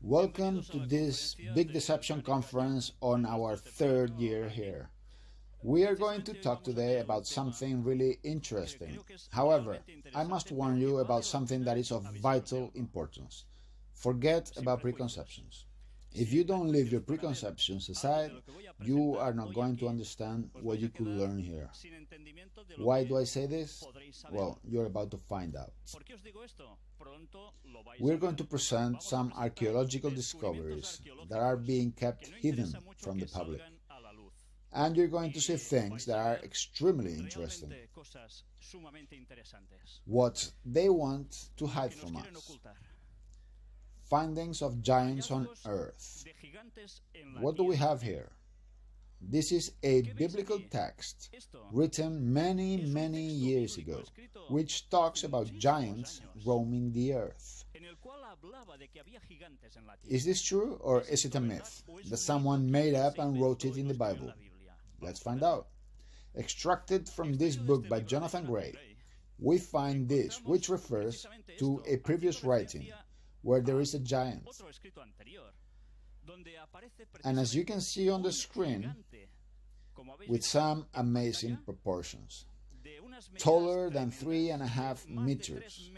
Welcome to this Big Deception conference on our third year here. We are going to talk today about something really interesting. However, I must warn you about something that is of vital importance. Forget about preconceptions. If you don't leave your preconceptions aside, you are not going to understand what you could learn here. Why do I say this? Well, you're about to find out. We're going to present some archaeological discoveries that are being kept hidden from the public. And you're going to see things that are extremely interesting. What they want to hide from us. Findings of giants on Earth. What do we have here? This is a biblical text written many years ago, which talks about giants roaming the earth. Is this true, or is it a myth that someone made up and wrote it in the Bible? Let's find out. Extracted from this book by Jonathan Gray, we find this, which refers to a previous writing where there is a giant. And as you can see on the screen, with some amazing proportions, taller than 3.5 meters,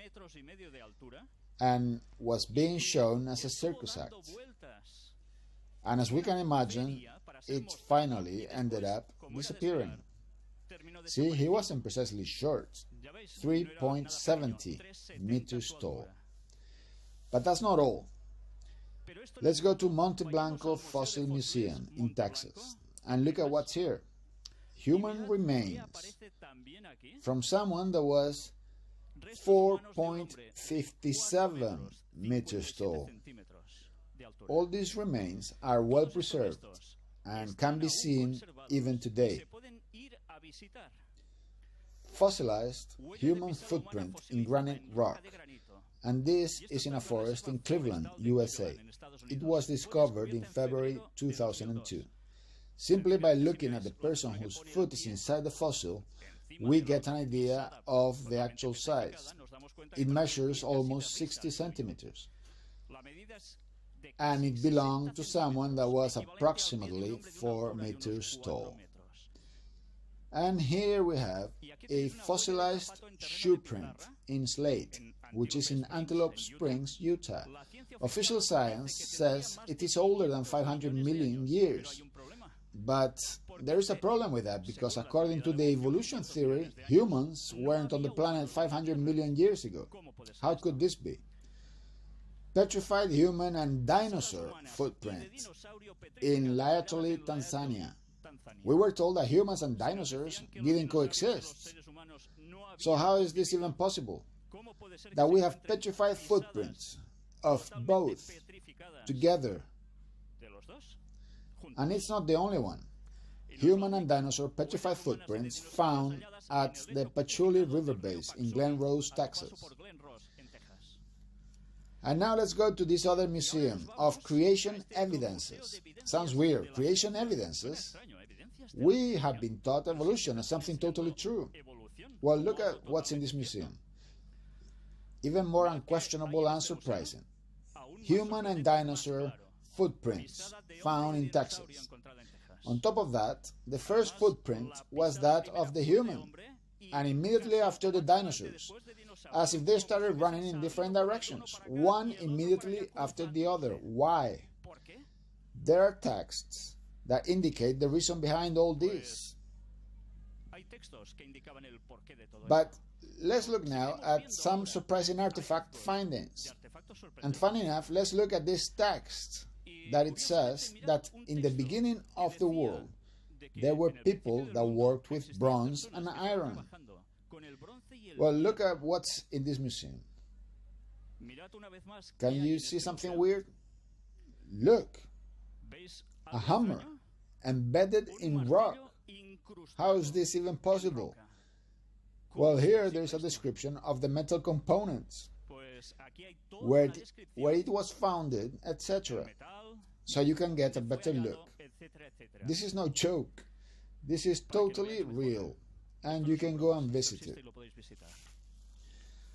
and was being shown as a circus act. And as we can imagine, it finally ended up disappearing. See, he wasn't precisely short, 3.70 meters tall. But that's not all. Let's go to Monte Blanco Fossil Museum in Texas and look at what's here. Human remains from someone that was 4.57 meters tall. All these remains are well preserved and can be seen even today. Fossilized human footprint in granite rock. And this is in a forest in Cleveland, USA. It was discovered in February 2002. Simply by looking at the person whose foot is inside the fossil, we get an idea of the actual size. It measures almost 60 centimeters. And it belonged to someone that was approximately 4 meters tall. And here we have a fossilized shoe print in slate, which is in Antelope Springs, Utah. Official science says it is older than 500 million years. But there is a problem with that, because according to the evolution theory, humans weren't on the planet 500 million years ago. How could this be? Petrified human and dinosaur footprint in Laetoli, Tanzania. We were told that humans and dinosaurs didn't coexist. So how is this even possible? That we have petrified footprints of both together. And it's not the only one. Human and dinosaur petrified footprints found at the Patchouli River base in Glen Rose, Texas. And now let's go to this other museum of creation evidences. Sounds weird. Creation evidences? We have been taught evolution as something totally true. Well, look at what's in this museum. Even more unquestionable and surprising. Human and dinosaur footprints found in Texas. On top of that, the first footprint was that of the human, and immediately after the dinosaurs, as if they started running in different directions, one immediately after the other. Why? There are texts that indicate the reason behind all this. But let's look now at some surprising artifact findings. And funny enough, let's look at this text that it says that in the beginning of the world, there were people that worked with bronze and iron. Well, look at what's in this museum. Can you see something weird? Look, a hammer embedded in rock. How is this even possible? Well, here there's a description of the metal components, where it was founded, etc. So you can get a better look. This is no joke. This is totally real, and you can go and visit it.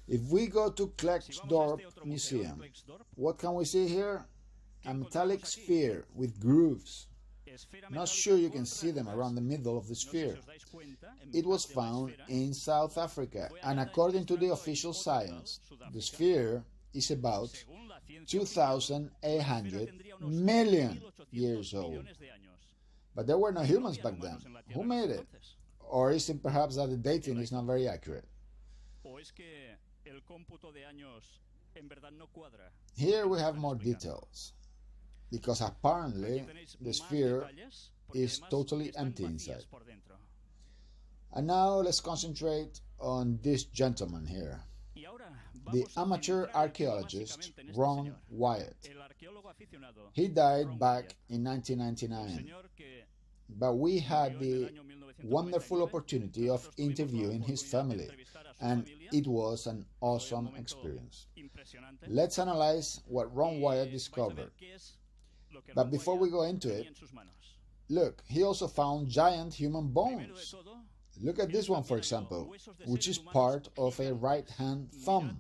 If we go to Klerksdorp Museum, what can we see here? a metallic sphere with grooves. Not sure you can see them around the middle of the sphere. It was found in South Africa, and according to the official science, the sphere is about 2,800 million years old. But there were no humans back then. Who made it? Or is it perhaps that the dating is not very accurate? Here we have more details, because apparently the sphere is totally empty inside. And now let's concentrate on this gentleman here, the amateur archaeologist Ron Wyatt. He died back in 1999, but we had the wonderful opportunity of interviewing his family, and it was an awesome experience. Let's analyze what Ron Wyatt discovered. But before we go into it, look, he also found giant human bones. Look at this one, for example, which is part of a right-hand thumb.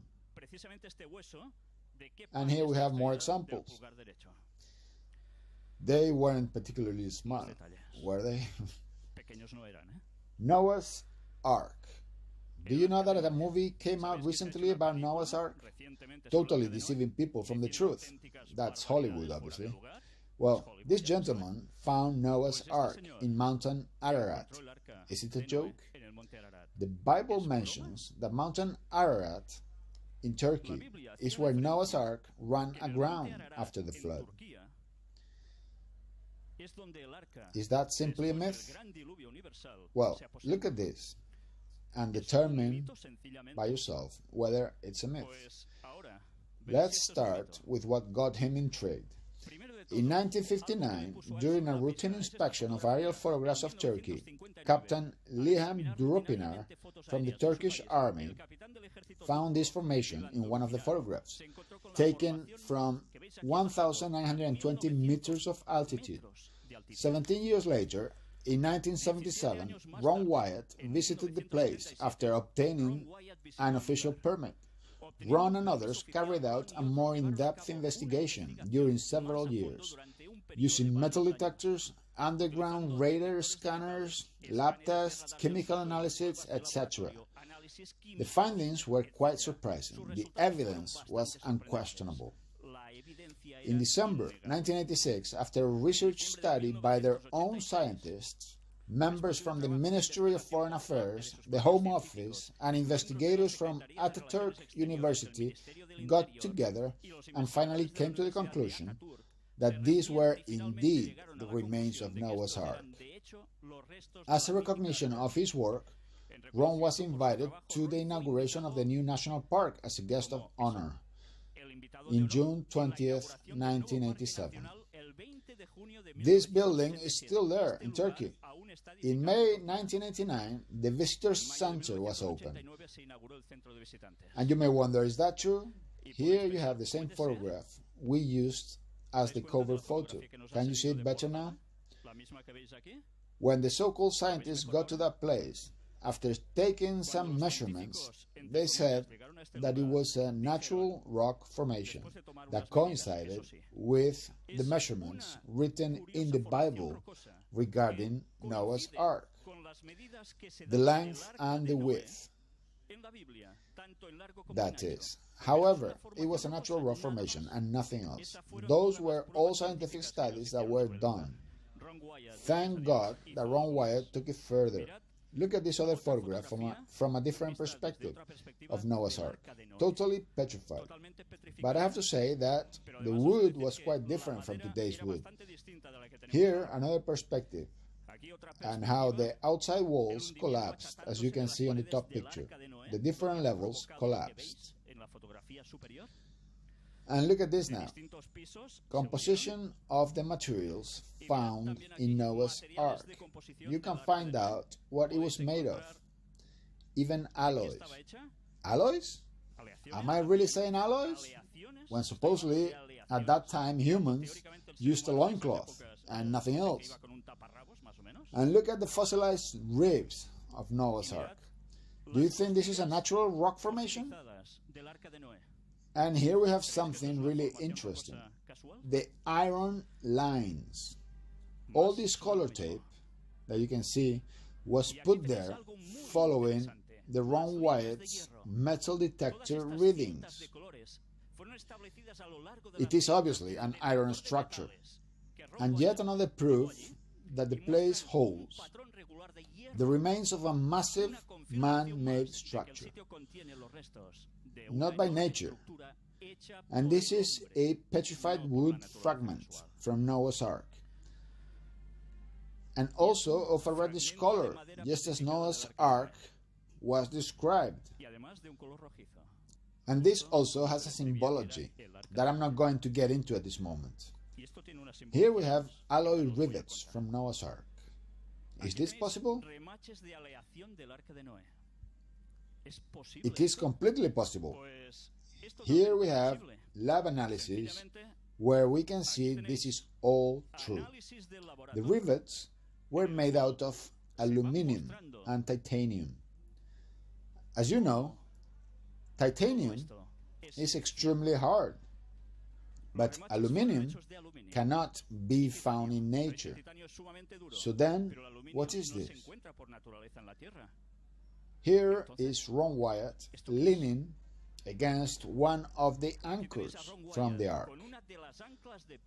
And here we have more examples. They weren't particularly smart, were they? Noah's Ark. Do you know that a movie came out recently about Noah's Ark? Totally deceiving people from the truth. That's Hollywood, obviously. Well, this gentleman found Noah's Ark in Mountain Ararat. Is it a joke? The Bible mentions that Mountain Ararat in Turkey is where Noah's Ark ran aground after the flood. Is that simply a myth? Well, look at this and determine by yourself whether it's a myth. Let's start with what got him intrigued. In 1959, during a routine inspection of aerial photographs of Turkey, Captain Lihan Durupinar from the Turkish army found this formation in one of the photographs, taken from 1,920 meters of altitude. 17 years later, in 1977, Ron Wyatt visited the place after obtaining an official permit. Ron and others carried out a more in-depth investigation during several years, using metal detectors, underground radar scanners, lab tests, chemical analysis, etc. The findings were quite surprising. The evidence was unquestionable. In December 1986, after a research study by their own scientists, members from the Ministry of Foreign Affairs, the Home Office, and investigators from Ataturk University got together and finally came to the conclusion that these were indeed the remains of Noah's Ark. As a recognition of his work, Ron was invited to the inauguration of the new national park as a guest of honor in June 20th, 1987. This building is still there in Turkey. In May 1989, the Visitor Center was opened. And you may wonder, is that true? Here you have the same photograph we used as the cover photo. Can you see it better now? When the so-called scientists got to that place, after taking some measurements, they said that it was a natural rock formation that coincided with the measurements written in the Bible regarding Noah's Ark, the length and the width. That is. However, it was a natural rock formation and nothing else. Those were all scientific studies that were done. Thank God that Ron Wyatt took it further. Look at this other photograph from a different perspective of Noah's Ark, totally petrified. But I have to say that the wood was quite different from today's wood. Here, another perspective, and how the outside walls collapsed, as you can see on the top picture. The different levels collapsed. And look at this now. Composition of the materials found in Noah's Ark. You can find out what it was made of. Even alloys. Alloys? Am I really saying alloys? When supposedly, at that time, humans used a loincloth and nothing else. And look at the fossilized ribs of Noah's Ark. Do you think this is a natural rock formation? And here we have something really interesting. the iron lines. All this color tape that you can see was put there following the Ron Wyatt's metal detector readings. It is obviously an iron structure, and yet another proof that the place holds the remains of a massive man-made structure, not by nature. And this is a petrified wood fragment from Noah's Ark, and also of a reddish color, just as Noah's Ark was described. And this also has a symbology that I'm not going to get into at this moment. Here we have alloy rivets from Noah's Ark. Is this possible? It is completely possible. Here we have lab analysis where we can see this is all true. The rivets were made out of aluminum and titanium. As you know, titanium is extremely hard, but aluminum cannot be found in nature. So then, what is this? Here is Ron Wyatt leaning against one of the anchors from the Ark.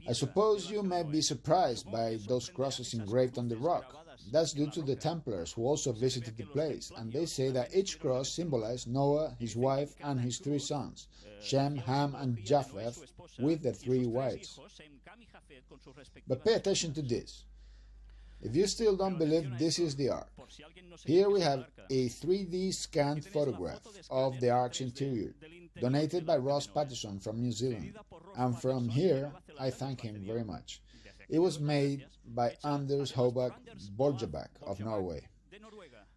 I suppose you may be surprised by those crosses engraved on the rock. That's due to the Templars who also visited the place, and they say that each cross symbolized Noah, his wife, and his 3 sons, Shem, Ham, and Japheth, with the 3 wives. But pay attention to this. If you still don't believe this is the Ark, here we have a 3D scanned photograph of the Ark's interior, donated by Ross Patterson from New Zealand, and from here I thank him very much. It was made by Anders Håbak Borgebakk of Norway.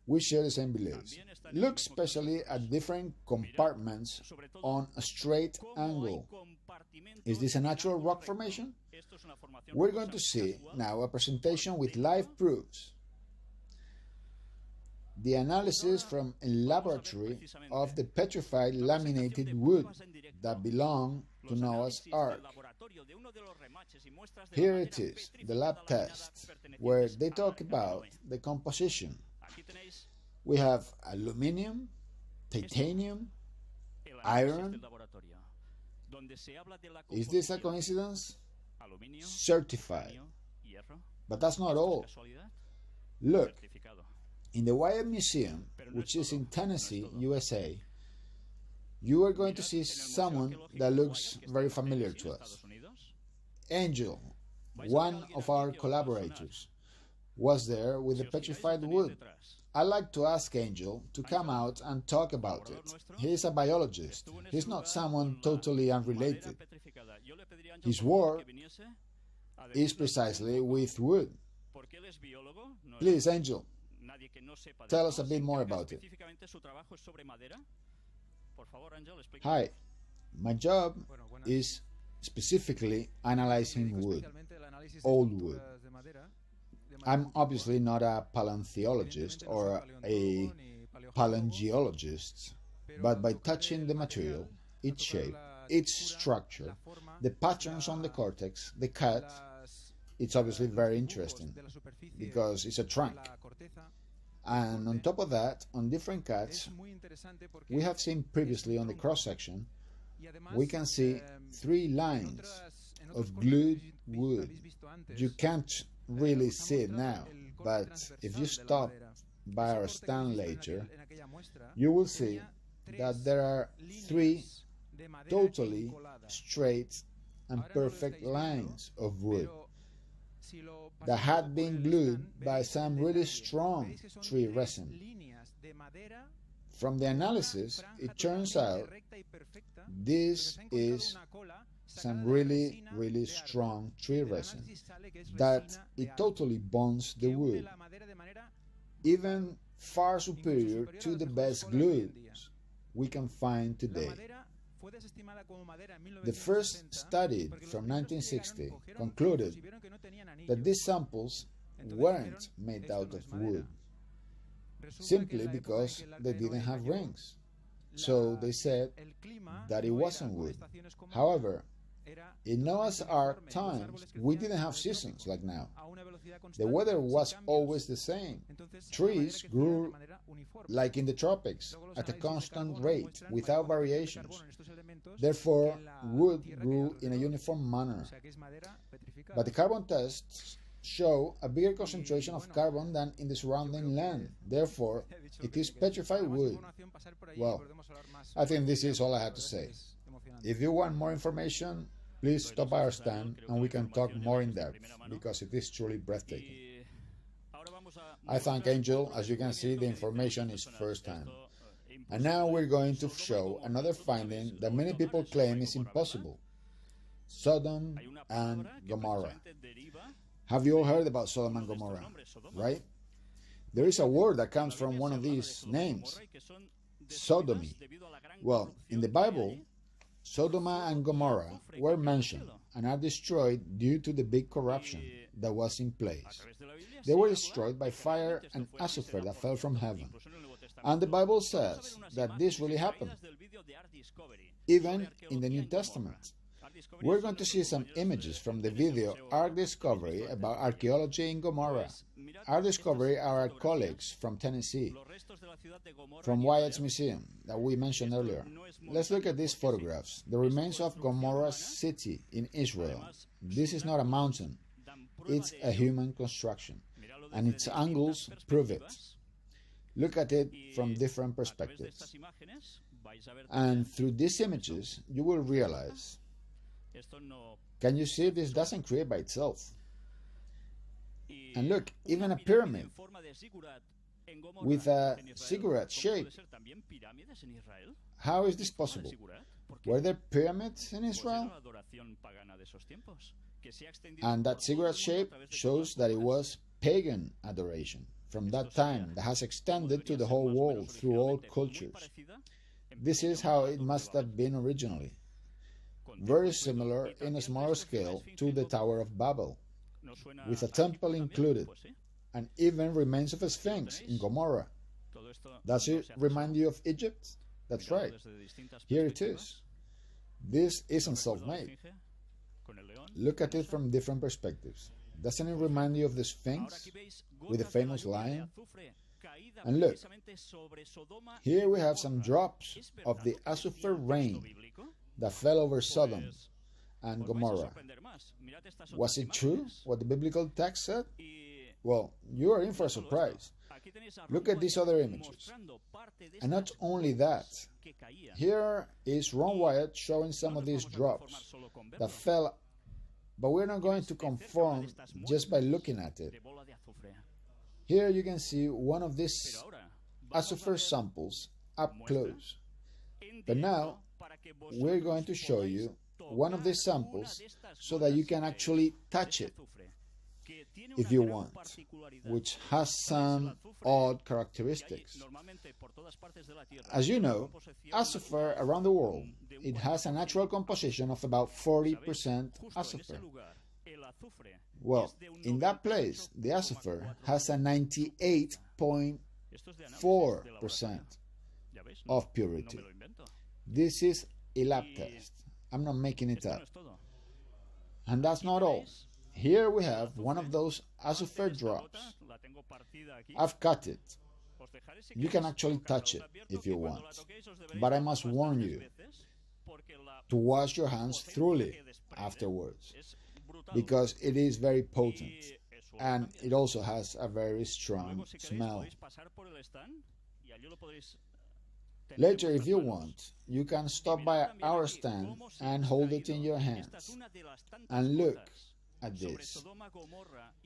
We share the same beliefs. Look especially at different compartments on a straight angle. Is this a natural rock formation? We're going to see now a presentation with live proofs. The analysis from a laboratory of the petrified laminated wood that belonged to Noah's Ark. Here it is, the lab test, where they talk about the composition. We have aluminum, titanium, iron. Is this a coincidence? Certified. But that's not all. Look, in the Wyatt Museum, which is in Tennessee, USA, you are going to see someone that looks very familiar to us. Angel, one of our collaborators, was there with the petrified wood. I'd like to ask Angel to come out and talk about it. He is a biologist. He's not someone totally unrelated. His work is precisely with wood. Please, Angel, tell us a bit more about it. Hi, my job is specifically analyzing wood, old wood. I'm obviously not a paleontologist or a paleogeologist, but by touching the material, its shape, its structure, the patterns on the cortex, the cut, it's obviously very interesting because it's a trunk. And on top of that, on different cuts, we have seen previously on the cross-section, we can see 3 lines of glued wood. You can't really see it now, but if you stop by our stand later, you will see that there are 3 totally straight and perfect lines of wood that had been glued by some really strong tree resin. From the analysis, it turns out this is some really strong tree resin that it totally bonds the wood, even far superior to the best glues we can find today. The first study from 1960 concluded that these samples weren't made out of wood, simply because they didn't have rings. So they said that it wasn't wood. However, In Noah's Ark times, we didn't have seasons like now. The weather was always the same. Trees grew like in the tropics, at a constant rate, without variations. Therefore, wood grew in a uniform manner. But the carbon tests show a bigger concentration of carbon than in the surrounding land. Therefore, it is petrified wood. Well, I think this is all I have to say. If you want more information, please stop by our stand and we can talk more in depth, because it is truly breathtaking. I thank Angel. As you can see, the information is first-hand. And now we're going to show another finding that many people claim is impossible: Sodom and Gomorrah. Have you all heard about Sodom and Gomorrah, right? There is a word that comes from one of these names, sodomy. Well, in the Bible, Sodom and Gomorrah were mentioned and are destroyed due to the big corruption that was in place. They were destroyed by fire and azufre that fell from heaven. And the Bible says that this really happened, even in the New Testament. We're going to see some images from the video Ark Discovery about archaeology in Gomorrah. Ark Discovery are our colleagues from Tennessee, from Wyatt's Museum that we mentioned earlier. Let's look at these photographs. The remains of Gomorrah city in Israel. This is not a mountain. It's a human construction, and its angles prove it. Look at it from different perspectives. And through these images, you will realize, can you see this doesn't create by itself? And look, even a pyramid with a ziggurat shape. How is this possible? Were there pyramids in Israel? And that ziggurat shape shows that it was pagan adoration from that time that has extended to the whole world through all cultures. This is how it must have been originally. Very similar in a smaller scale to the Tower of Babel, with a temple included, and even remains of a sphinx in Gomorrah. Does it remind you of Egypt? That's right. Here it is. This isn't self-made. Look at it from different perspectives. Doesn't it remind you of the Sphinx with the famous lion? And look, here we have some drops of the azufre rain that fell over Sodom and Gomorrah. Was it true what the biblical text said? Well, you are in for a surprise. Look at these other images. And not only that, here is Ron Wyatt showing some of these drops that fell, but we're not going to conform just by looking at it. Here you can see one of these azufre samples up close. But now, we're going to show you one of these samples so that you can actually touch it if you want, which has some odd characteristics. As you know, azufre around the world, it has a natural composition of about 40% azufre. Well, in that place, the azufre has a 98.4% of purity. This is a lab test. I'm not making it up. And that's not all. Here we have one of those azufre drops. I've cut it. You can actually touch it if you want. But I must warn you to wash your hands thoroughly afterwards, because it is very potent and it also has a very strong smell. Later, if you want, you can stop by our stand and hold it in your hands and look at this.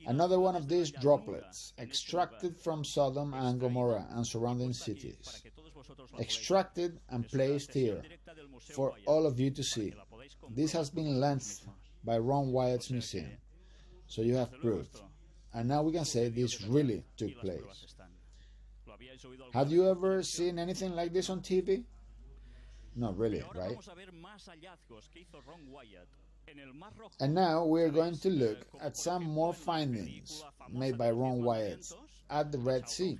Another one of these droplets extracted from Sodom and Gomorrah and surrounding cities. Extracted and placed here for all of you to see. This has been lent by Ron Wyatt's museum, so you have proof. And now we can say this really took place. Have you ever seen anything like this on TV? Not really, right? And now we're going to look at some more findings made by Ron Wyatt at the Red Sea.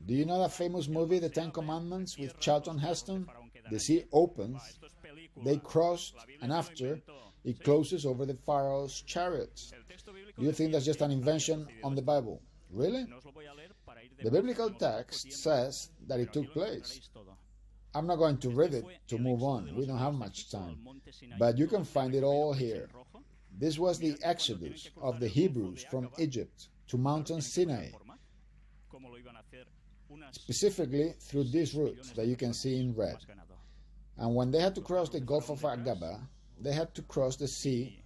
Do you know that famous movie, The Ten Commandments, with Charlton Heston? The sea opens, they crossed, and after, It closes over the Pharaoh's chariots. You think that's just an invention on the Bible? Really? The biblical text says that it took place. I'm not going to read it to move on. We don't have much time. But you can find it all here. This was the exodus of the Hebrews from Egypt to Mountain Sinai, specifically through this route that you can see in red. And when they had to cross the Gulf of Aqaba, they had to cross the sea.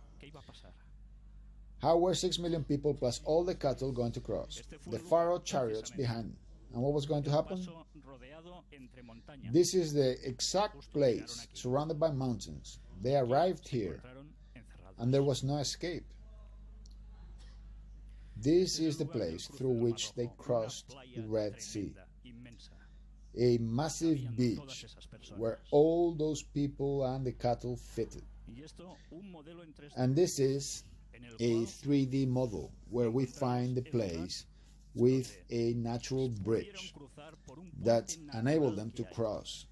How were 6 million people plus all the cattle going to cross? The Pharaoh chariots behind. And what was going to happen? This is the exact place surrounded by mountains. They arrived here, and there was no escape. This is the place through which they crossed the Red Sea. A massive beach where all those people and the cattle fitted. And this is a 3D model where we find the place with a natural bridge that enabled them to cross.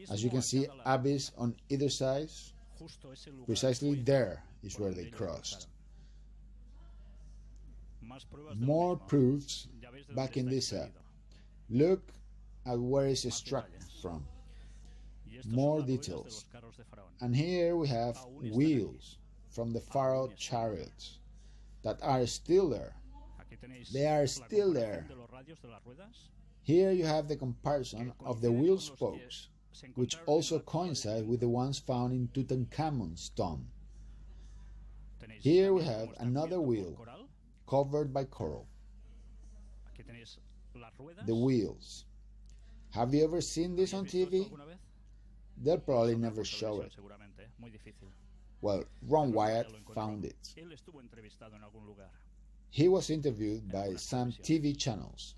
As you can see, abyss on either side. Precisely there is where they crossed. More proofs back in this app. Look at where it's extracted from. More details. And here we have wheels from the Pharaoh chariots that are still there. They are still there. Here you have the comparison of the wheel spokes, which also coincide with the ones found in Tutankhamun's tomb. Here we have another wheel covered by coral. The wheels. Have you ever seen this on TV? They'll probably never show it. Well, Ron Wyatt found it. He was interviewed by some TV channels.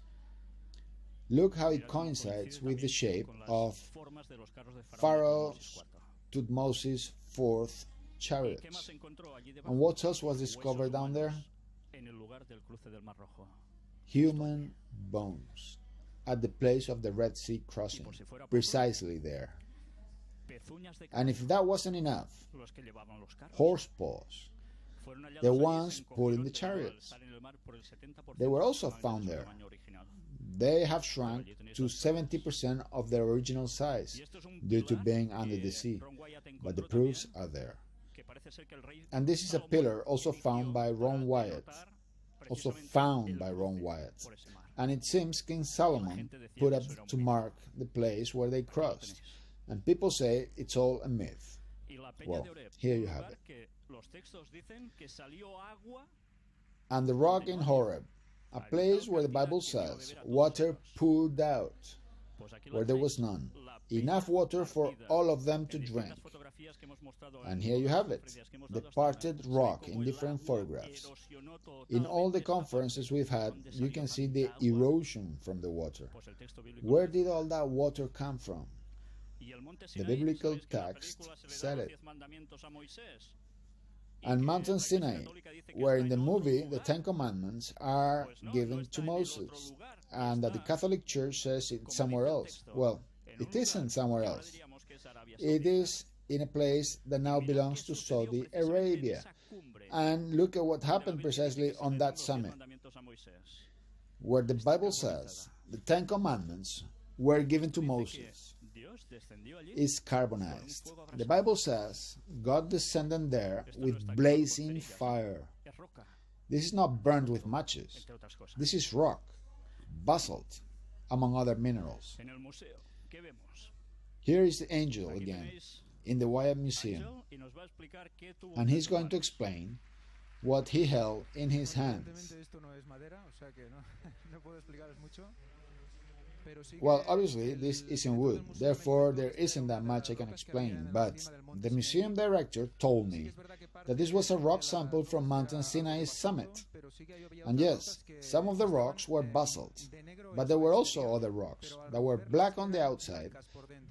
Look how it coincides with the shape of Pharaoh Thutmosis IV chariots. And what else was discovered down there? Human bones at the place of the Red Sea crossing, precisely there. And if that wasn't enough, horse paws, the ones pulling the chariots, they were also found there. They have shrunk to 70% of their original size due to being under the sea, but the proofs are there. And this is a pillar also found by Ron Wyatt, and it seems King Solomon put up to mark the place where they crossed. And people say it's all a myth. Well, here you have it. And the rock in Horeb, a place where the Bible says water poured out, where there was none. Enough water for all of them to drink. And here you have it, the parted rock in different photographs. In all the conferences we've had, you can see the erosion from the water. Where did all that water come from? The biblical text said it. And Mountain Sinai, where in the movie the Ten Commandments are given to Moses, and that the Catholic Church says it's somewhere else. Well, it isn't somewhere else. It is in a place that now belongs to Saudi Arabia. And look at what happened precisely on that summit, where the Bible says the Ten Commandments were given to Moses. Is carbonized. The Bible says God descended there with blazing fire. This is not burned with matches. This is rock, basalt, among other minerals. Here is the angel again in the Wyatt Museum, and he's going to explain what he held in his hands. Well, obviously this isn't wood, therefore there isn't that much I can explain, but the museum director told me that this was a rock sample from Mountain Sinai's summit. And yes, some of the rocks were basalt, but there were also other rocks that were black on the outside,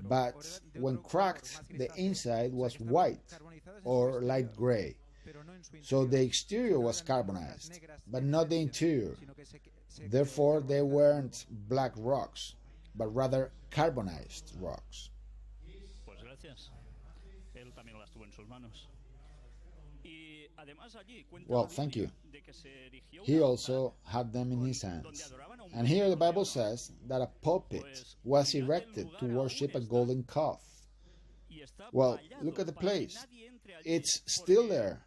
but when cracked, the inside was white or light gray. So the exterior was carbonized, but not the interior. Therefore, they weren't black rocks, but rather carbonized rocks. Well, thank you. He also had them in his hands. And here the Bible says that a pulpit was erected to worship a golden calf. Well, look at the place. It's still there.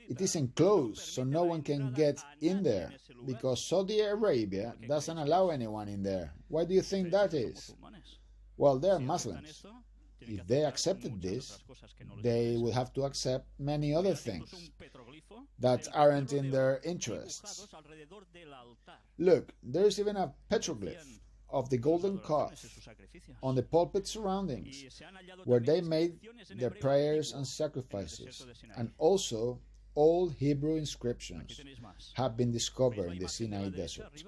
It is enclosed, so no one can get in there, because Saudi Arabia doesn't allow anyone in there. Why do you think that is? Well, they're Muslims. If they accepted this, they will have to accept many other things that aren't in their interests. Look, there's even a petroglyph of the golden calf on the pulpit surroundings, where they made their prayers and sacrifices. And also, old Hebrew inscriptions have been discovered in the Sinai desert.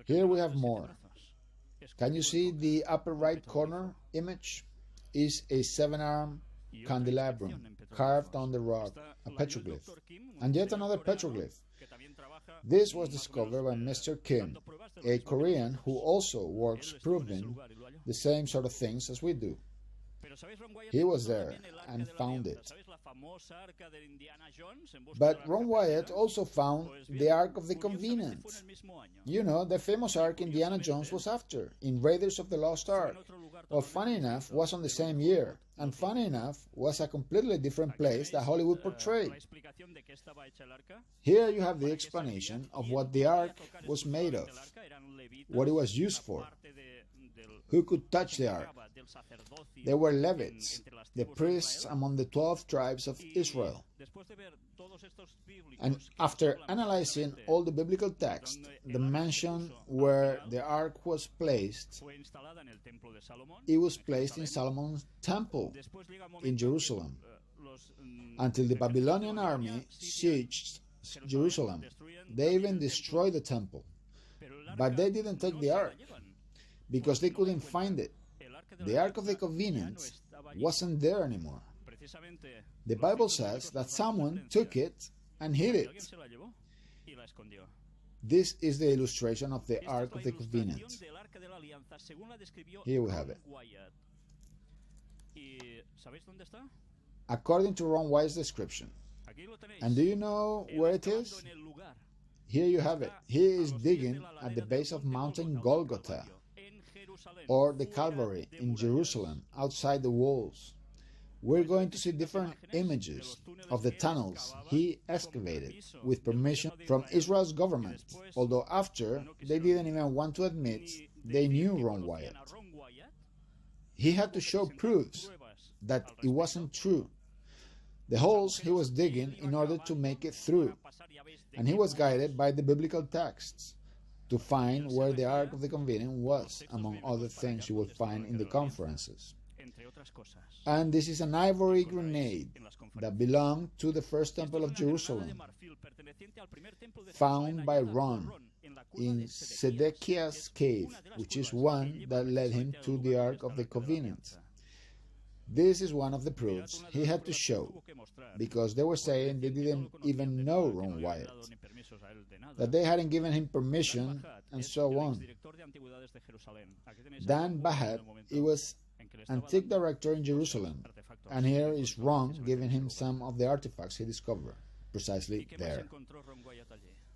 Here we have more. Can you see the upper right corner image? Is a 7-arm candelabrum carved on the rock, a petroglyph. And yet another petroglyph. This was discovered by Mr. Kim, a Korean who also works proving the same sort of things as we do. He was there and found it. But Ron Wyatt also found the Ark of the Covenant. You know, the famous Ark Indiana Jones was after, in Raiders of the Lost Ark. Well, funny enough, was on the same year, and funny enough, was a completely different place that Hollywood portrayed. Here you have the explanation of what the Ark was made of, what it was used for, who could touch the Ark. They were Levites, the priests among the 12 tribes of Israel. And after analyzing all the biblical text, the mansion where the ark was placed, it was placed in Solomon's temple in Jerusalem, until the Babylonian army sieged Jerusalem. They even destroyed the temple, but they didn't take the ark, because they couldn't find it. The Ark of the Covenant wasn't there anymore. The Bible says that someone took it and hid it. This is the illustration of the Ark of the Covenant. Here we have it. According to Ron Wyatt's description. And do you know where it is? Here you have it. He is digging at the base of Mountain Golgotha, or the Calvary in Jerusalem, outside the walls. We're going to see different images of the tunnels he excavated with permission from Israel's government, although after they didn't even want to admit they knew Ron Wyatt. He had to show proofs that it wasn't true. The holes he was digging in order to make it through, and he was guided by the biblical texts to find where the Ark of the Covenant was, among other things you will find in the conferences. And this is an ivory grenade that belonged to the first temple of Jerusalem, found by Ron in Zedekiah's cave, which is one that led him to the Ark of the Covenant. This is one of the proofs he had to show, because they were saying they didn't even know Ron Wyatt, that they hadn't given him permission, and so on. Dan Bahat, he was antique director in Jerusalem, and here is Ron giving him some of the artifacts he discovered, precisely there.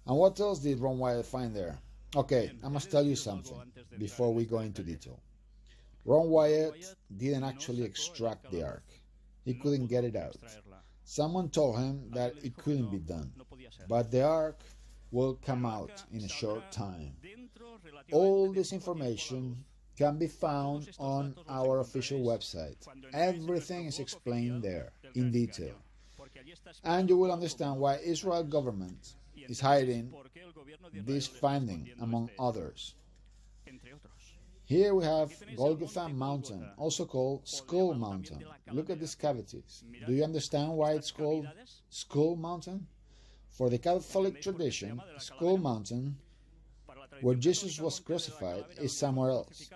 And what else did Ron Wyatt find there? Okay, I must tell you something before we go into detail. Ron Wyatt didn't actually extract the ark. He couldn't get it out. Someone told him that it couldn't be done, but the ark will come out in a short time. All this information can be found on our official website. Everything is explained there in detail. And you will understand why Israel government is hiding this finding, among others. Here we have Golgotha Mountain, also called Skull Mountain. Look at these cavities. Do you understand why it's called Skull Mountain? For the Catholic tradition, Skull Mountain, where Jesus was crucified, is somewhere else.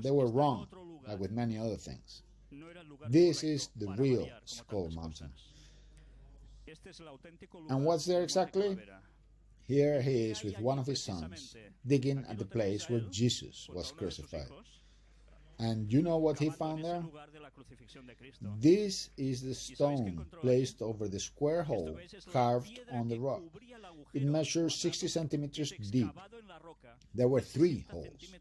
They were wrong, like with many other things. This is the real Skull Mountain. And what's there exactly? Here he is with one of his sons, digging at the place where Jesus was crucified. And you know what he found there? This is the stone placed over the square hole carved on the rock. It measures 60 centimeters deep. There were 3 holes.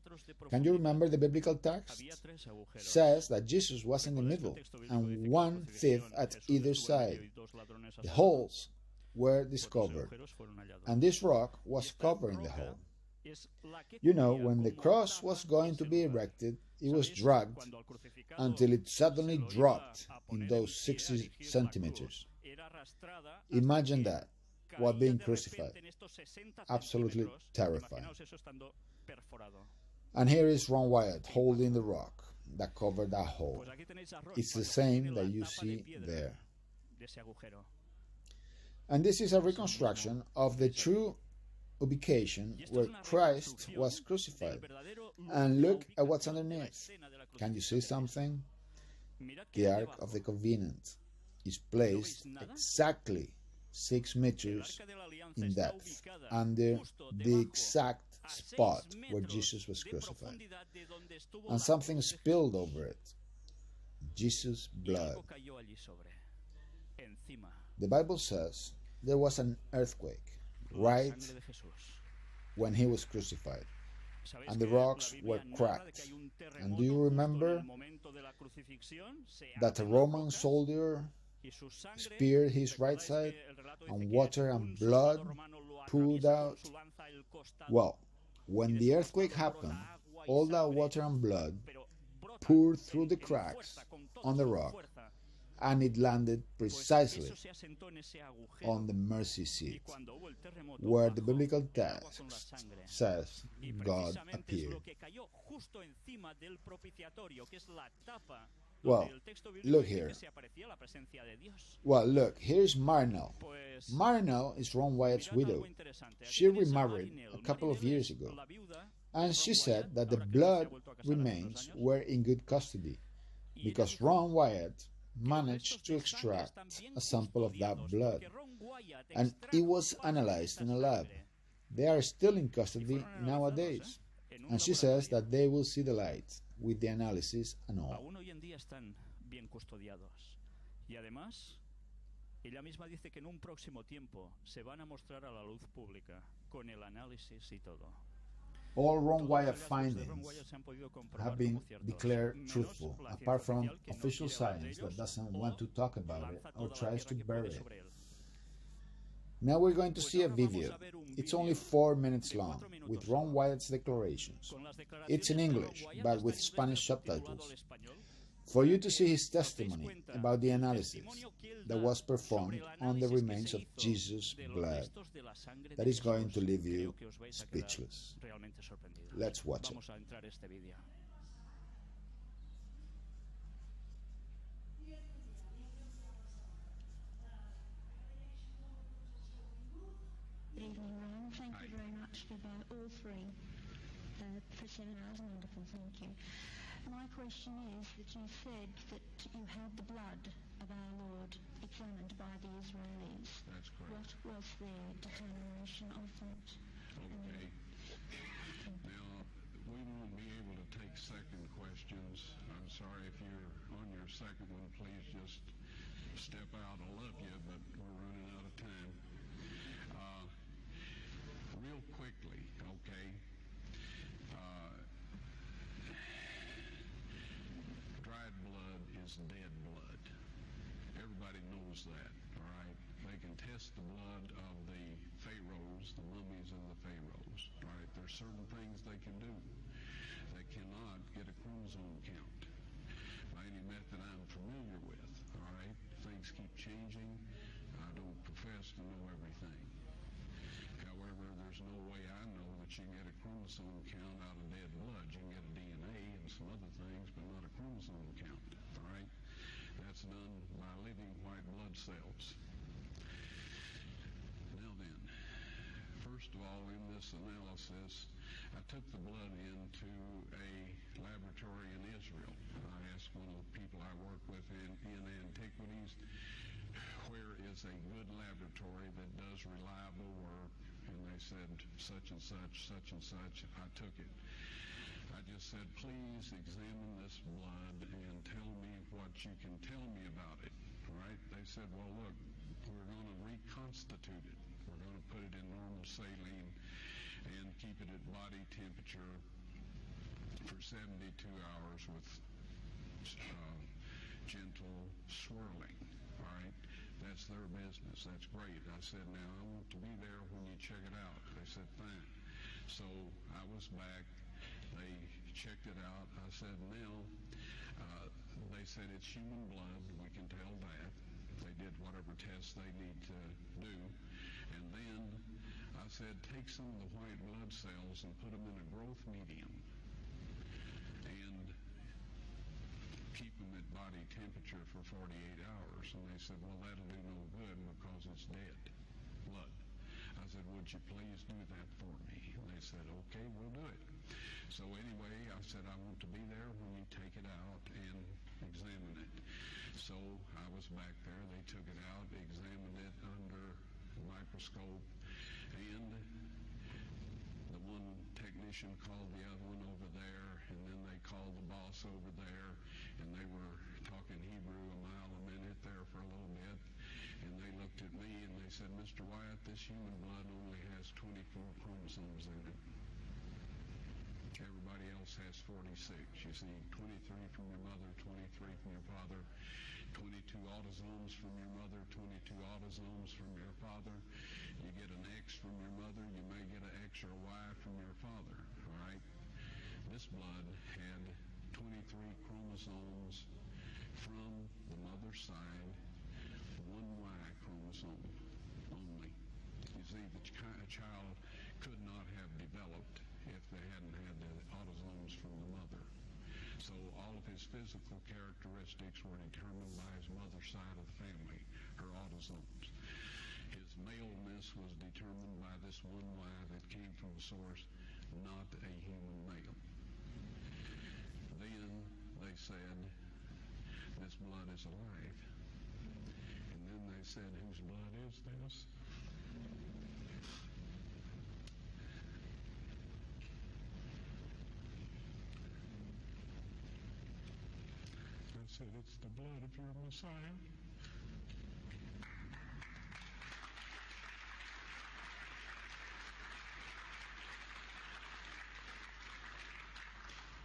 Can you remember the biblical text? It says that Jesus was in the middle and 1 thief at either side. The holes were discovered, and this rock was covering the hole. You know, when the cross was going to be erected, it was dragged until it suddenly dropped in those 60 centimeters. Imagine that, while being crucified. Absolutely terrifying. And here is Ron Wyatt holding the rock that covered that hole. It's the same that you see there. And this is a reconstruction of the true ubication where Christ was crucified. And look at what's underneath. Can you see something? The Ark of the Covenant is placed exactly 6 meters in depth, under the exact spot where Jesus was crucified. And something spilled over it. Jesus' blood. The Bible says there was an earthquake right when he was crucified, and the rocks were cracked. And do you remember that a Roman soldier speared his right side and water and blood poured out? Well, when the earthquake happened, all that water and blood poured through the cracks on the rock, and it landed precisely on the mercy seat, where the biblical text says God appeared. Well, look here. Well, look, here's Marnell. Marnell is Ron Wyatt's widow. She remarried a couple of years ago, and she said that the blood remains were in good custody because Ron Wyatt managed to extract a sample of that blood, and it was analyzed in a lab. They are still in custody nowadays, and she says that they will see the light with the analysis and all. Ella misma dice que en un próximo tiempo se van a mostrar a la luz pública con el análisis y todo. All Ron Wyatt findings have been declared truthful, apart from official science that doesn't want to talk about it or tries to bury it. Now we're going to see a video. It's only 4 minutes long, with Ron Wyatt's declarations. It's in English, but with Spanish subtitles, for you to see his testimony about the analysis that was performed on the remains of Jesus' blood that is going to leave you speechless. Let's watch it. Good evening, Ron. Thank you very much for all 3 for seminars. Wonderful, thank you. My question is that you said that you had the blood of our Lord examined by the Israelis. That's correct. What was the determination of that? Okay. Now, we won't be able to take second questions. I'm sorry if you're on your second one, please just step out. I love you, but we're running out of time. Real quickly, okay. Dried blood is dead blood. Everybody knows that, all right? They can test the blood of the pharaohs, the mummies and the pharaohs, all right? There's certain things they can do. They cannot get a chromosome count by any method I'm familiar with, all right? Things keep changing. I don't profess to know everything. However, there's no way I know that you can get a chromosome count out of dead blood. You can get a DNA and some other things, but not a chromosome count, all right? That's done by living white blood cells. Now then, first of all, in this analysis, I took the blood into a laboratory in Israel. I asked one of the people I work with in antiquities, where is a good laboratory that does reliable work? And they said such and such, such and such. I took it. I I just said, please examine this blood and tell me what you can tell me about it. All right? They said, well, look, we're going to reconstitute it. We're going to put it in normal saline and keep it at body temperature for 72 hours with gentle swirling. All right? That's their business. That's great. I said, now I want to be there when you check it out. They said, fine. So I was back. They checked it out. I said, now, they said it's human blood. We can tell that. They did whatever tests they need to do. And then I said, take some of the white blood cells and put them in a growth medium and keep them at body temperature for 48 hours. And they said, well, that'll do no good because it's dead blood. I said, would you please do that for me? And they said, okay, we'll do it. So anyway, I said, I want to be there when you take it out and examine it. So I was back there. They took it out, examined it under a microscope, and the one technician called the other one over there, and then they called the boss over there, and they were talking Hebrew a mile a minute there for a little bit, and they looked at me and they said, Mr. Wyatt, this human blood only has 24 chromosomes in it. Everybody else has 46. You see, 23 from your mother, 23 from your father, 22 autosomes from your mother, 22 autosomes from your father. You get an X from your mother, you may get an X or a Y from your father, all right? This blood had 23 chromosomes from the mother's side, one Y chromosome only. You see, the child could not have developed if they hadn't had the autosomes from the mother. So all of his physical characteristics were determined by his mother's side of the family, her autosomes. His maleness was determined by this one Y that came from the source, not a human male. Then they said, this blood is alive. And then they said, whose blood is this? I said, it's the blood of your Messiah.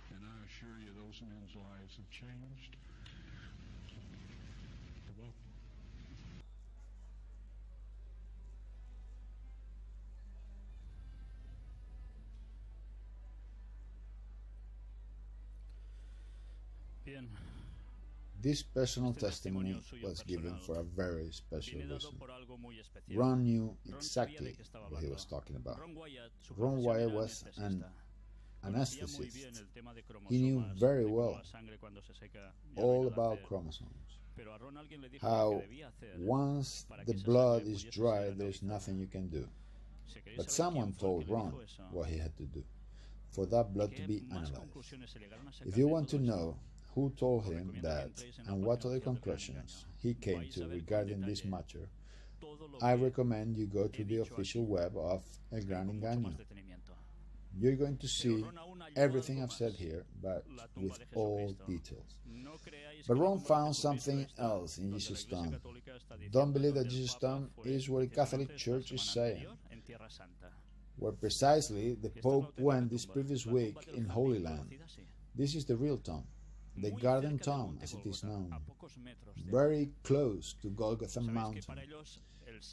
And I assure you, those men's lives have changed. You're welcome. Bien. This personal testimony was given for a very special reason. Ron knew exactly what he was talking about. Ron Wyatt was an anesthetist. He knew very well all about chromosomes. How once the blood is dry, there is nothing you can do. But someone told Ron what he had to do for that blood to be analyzed. If you want to know who told him that and what other conclusions he came to regarding this matter, I recommend you go to the official web of El Gran Engaño. You're going to see everything I've said here, but with all details. But Ron found something else in Jesus' tomb. Don't believe that Jesus' tomb is what the Catholic Church is saying, where precisely the Pope went this previous week in Holy Land. This is the real tomb, the Garden Tomb, as it is known, very close to Golgotha Mountain,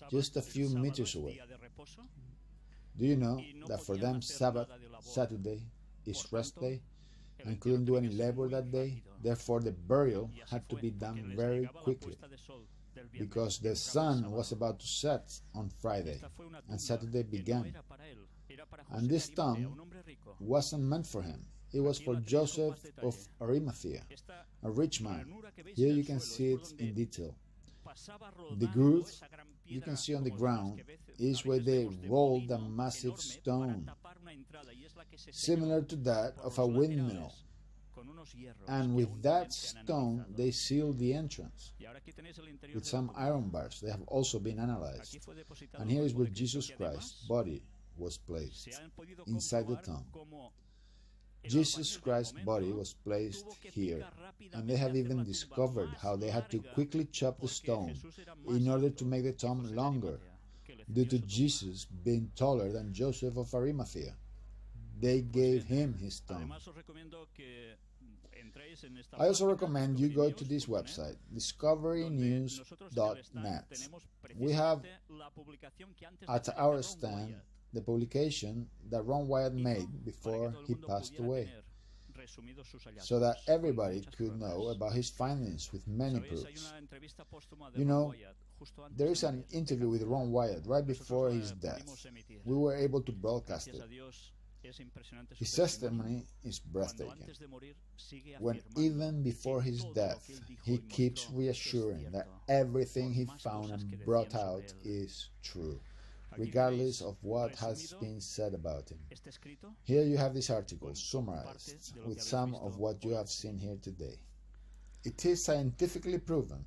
just a few meters away. Do you know that for them Sabbath, Saturday, is rest day, and couldn't do any labor that day? Therefore the burial had to be done very quickly, because the sun was about to set on Friday, and Saturday began. And this tomb wasn't meant for him. It was for Joseph of Arimathea, a rich man. Here you can see it in detail. The groove you can see on the ground is where they rolled a massive stone, similar to that of a windmill. And with that stone, they sealed the entrance with some iron bars. They have also been analyzed. And here is where Jesus Christ's body was placed, inside the tomb. Jesus Christ's body was placed here, and they have even discovered how they had to quickly chop the stone in order to make the tomb longer, due to Jesus being taller than Joseph of Arimathea. They gave him his tomb. I also recommend you go to this website, discoverynews.net. We have at our stand the publication that Ron Wyatt made before he passed away, so that everybody could know about his findings with many proofs. You know, there is an interview with Ron Wyatt right before his death. We were able to broadcast it. His testimony is breathtaking. When even before his death, he keeps reassuring that everything he found and brought out is true, regardless of what has been said about him. Here you have this article summarized with some of what you have seen here today. It is scientifically proven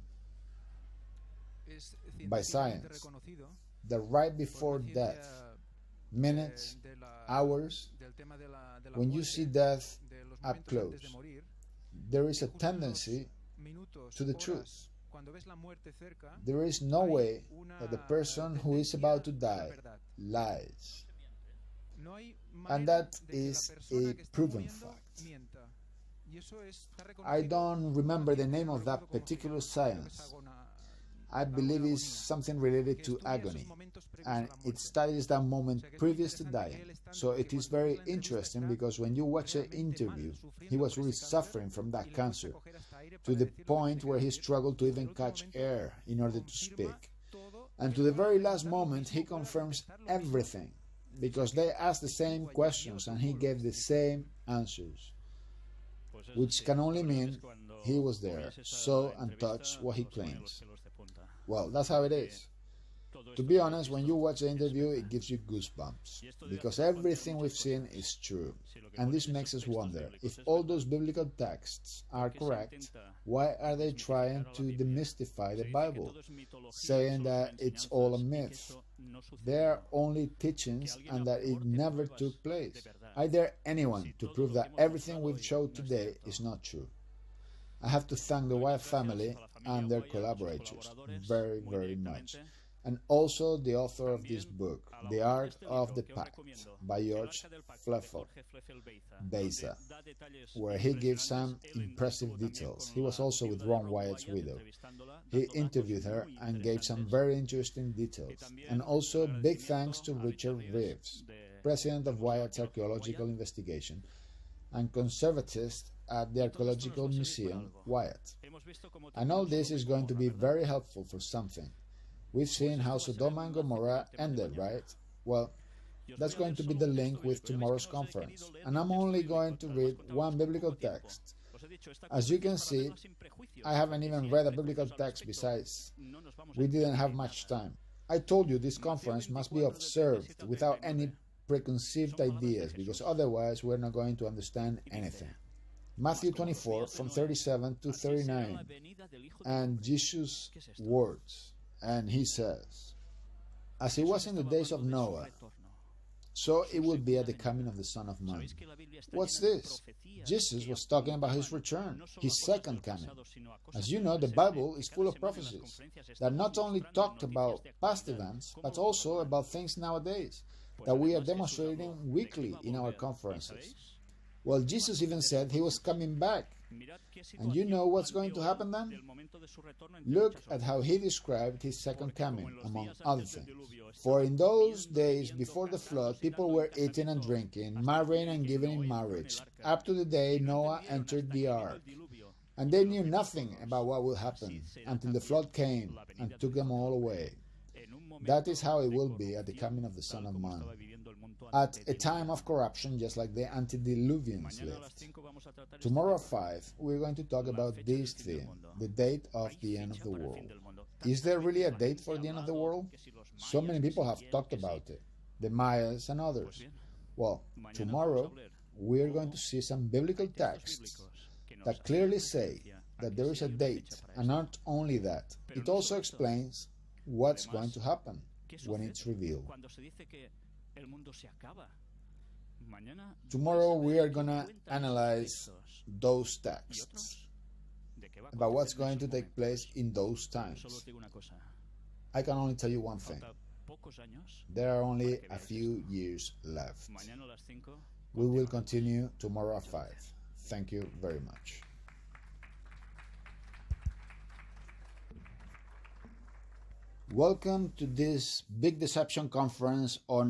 by science that right before death, minutes, hours, when you see death up close, there is a tendency to the truth. There is no way that the person who is about to die lies. And that is a proven fact. I don't remember the name of that particular science. I believe it's something related to agony, and it studies that moment previous to dying. So it is very interesting, because when you watch the interview, he was really suffering from that cancer, to the point where he struggled to even catch air in order to speak. And to the very last moment, he confirms everything, because they asked the same questions and he gave the same answers, which can only mean he was there, saw and touched what he claims. Well, that's how it is. To be honest, when you watch the interview, it gives you goosebumps, because everything we've seen is true. And this makes us wonder, if all those biblical texts are correct, why are they trying to demystify the Bible, saying that it's all a myth? They are only teachings and that it never took place. I dare anyone to prove that everything we've showed today is not true. I have to thank the Wyatt family and their collaborators very, very much. And also the author of this book, The Art of the Pact, by George Fleffel Beza, where he gives some impressive details. He was also with Ron Wyatt's widow. He interviewed her and gave some very interesting details. And also big thanks to Richard Reeves, president of Wyatt's Archaeological Investigation and conservatist at the Archaeological Museum, Wyatt. And all this is going to be very helpful for something. We've seen how Sodom and Gomorrah ended, right? Well, that's going to be the link with tomorrow's conference. And I'm only going to read one biblical text. As you can see, I haven't even read a biblical text besides. We didn't have much time. I told you this conference must be observed without any preconceived ideas, because otherwise we're not going to understand anything. Matthew 24 from 37 to 39, and Jesus' words. And he says, as it was in the days of Noah, so it will be at the coming of the Son of Man. What's this? Jesus was talking about his return, his second coming. As you know, the Bible is full of prophecies that not only talked about past events, but also about things nowadays that we are demonstrating weekly in our conferences. Well, Jesus even said he was coming back. And you know what's going to happen then? Look at how he described his second coming, among other things. For in those days before the flood, people were eating and drinking, marrying and giving in marriage, up to the day Noah entered the ark. And they knew nothing about what would happen until the flood came and took them all away. That is how it will be at the coming of the Son of Man, at a time of corruption, just like the antediluvians lived. Tomorrow at 5, we're going to talk about this theme, the date of the end of the world. Is there really a date for the end of the world? So many people have talked about it, the Mayas and others. Well, tomorrow we're going to see some biblical texts that clearly say that there is a date, and not only that, it also explains what's going to happen when it's revealed. Tomorrow we are gonna analyze those texts about what's going to take place in those times. I can only tell you one thing. There are only a few years left. We will continue tomorrow at 5. Thank you very much. Welcome to this Big Deception conference on